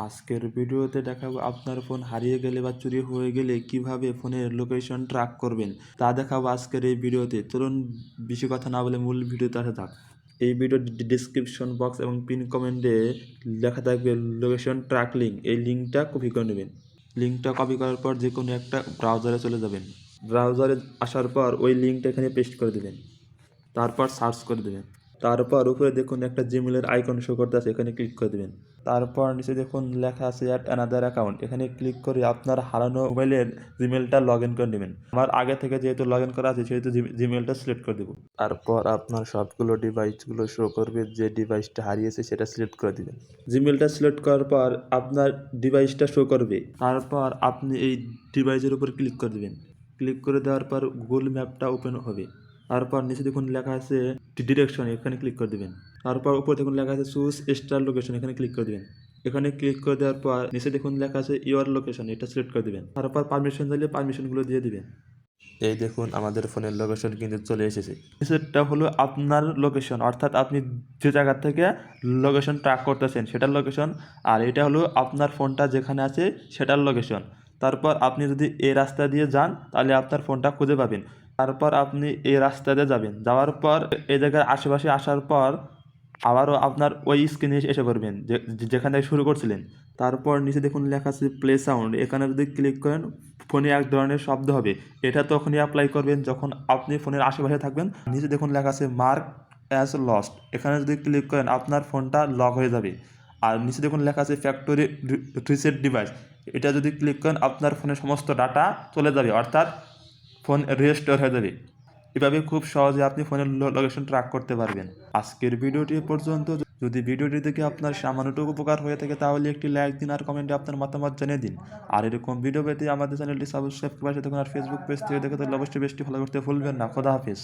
আজকের ভিডিওতে দেখাবো আপনার ফোন হারিয়ে গেলে বা চুরি হয়ে গেলে কিভাবে ফোনের লোকেশন ট্র্যাক করবেন তা দেখাবো আজকের এই ভিডিওতে। চলুন বেশি কথা না বলে মূল ভিডিওতে আসা যাক। এই ভিডিওর ডিসক্রিপশন বক্স এবং পিন কমেন্টে লেখা থাকবে লোকেশন ট্র্যাক লিঙ্ক, এই লিঙ্কটা কপি করে নেবেন। লিঙ্কটা কপি করার পর যে কোনো একটা ব্রাউজারে চলে যাবেন। ব্রাউজারে আসার পর ওই লিঙ্কটা এখানে পেস্ট করে দেবেন, তারপর সার্চ করে দেবেন। তারপর উপরে দেখুন একটা জিমেলের আইকন শো করতে আছে, এখানে ক্লিক করে দেবেন। তারপর নিচে দেখুন লেখা আছে অ্যাড অ্যানাদার অ্যাকাউন্ট, এখানে ক্লিক করে আপনার হারানো মোবাইলের জিমেলটা লগ ইন করে নেবেন। আমার আগে থেকে যেহেতু লগ ইন করা আছে সেহেতু জিমেলটা সিলেক্ট করে দেবো। তারপর আপনার সবগুলো ডিভাইসগুলো শো করবে, যে ডিভাইসটা হারিয়েছে সেটা সিলেক্ট করে দেবেন। জিমেলটা সিলেক্ট করার পর আপনার ডিভাইসটা শো করবে। তারপর আপনি এই ডিভাইসের উপর ক্লিক করে দেবেন। ক্লিক করে দেওয়ার পর গুগল ম্যাপটা ওপেন হবে। তারপর নিচে দেখুন লেখা আছে ডিরেকশন, এখানে ক্লিক করে দেবেন। তারপর উপরে দেখুন লেখা আছে চুজ স্টার লোকেশন, এখানে ক্লিক করে দেবেন। এখানে ক্লিক করে দেওয়ার পর নিচে দেখুন লেখা আছে ইওর লোকেশন, এটা সিলেক্ট করে দেবেন। তারপর পারমিশন দিলে পারমিশনগুলো দিয়ে দিবেন। এই দেখুন আমাদের ফোনের লোকেশন কিন্তু চলে এসেছে। নিচেরটা হলো আপনার লোকেশন, অর্থাৎ আপনি যে জায়গা থেকে লোকেশন ট্র্যাক করতেছেন সেটার লোকেশন, আর এটা হলো আপনার ফোনটা যেখানে আছে সেটার লোকেশন। তারপর আপনি যদি এই রাস্তা দিয়ে যান তাহলে আপনার ফোনটা খুঁজে পাবেন। তারপর আপনি এই রাস্তা দিয়ে যাবেন, যাওয়ার পর এই জায়গার আশেপাশে আসার পর আবারও আপনার ওই স্ক্রিনে এসে পড়বেন যেখান থেকে শুরু করছিলেন। তারপর নিচে দেখুন লেখা আছে প্লে সাউন্ড, এখানে যদি ক্লিক করেন ফোনে এক ধরনের শব্দ হবে। এটা তখনই অ্যাপ্লাই করবেন যখন আপনি ফোনের আশেপাশে থাকবেন। নিচে দেখুন লেখা আছে মার্ক অ্যাজ লস্ট, এখানে যদি ক্লিক করেন আপনার ফোনটা লক হয়ে যাবে। আর নিচে দেখুন লেখা আছে ফ্যাক্টরি রিসেট ডিভাইস, এটা যদি ক্লিক করেন আপনার ফোনের সমস্ত ডাটা চলে যাবে, অর্থাৎ ফোন রেস্টোর হয়ে যাবে। এভাবে খুব সহজে আপনি ফোনের লোকেশন ট্র্যাক করতে পারবেন। আজকের ভিডিওটি পর্যন্ত। যদি ভিডিওটি দেখে আপনার সামান্যটুকু উপকার হয়ে থাকে তাহলে একটি লাইক দিন আর কমেন্টে আপনার মতামত জানিয়ে দিন। আর এরকম ভিডিও পেতে আমাদের চ্যানেলটি সাবস্ক্রাইব করে পাশে থাকুন। আর ফেসবুক পেজ থেকে দেখে তাহলে অবশ্যই বেশটি ফলো করতে ভুলবেন না। খোদা হাফিজ।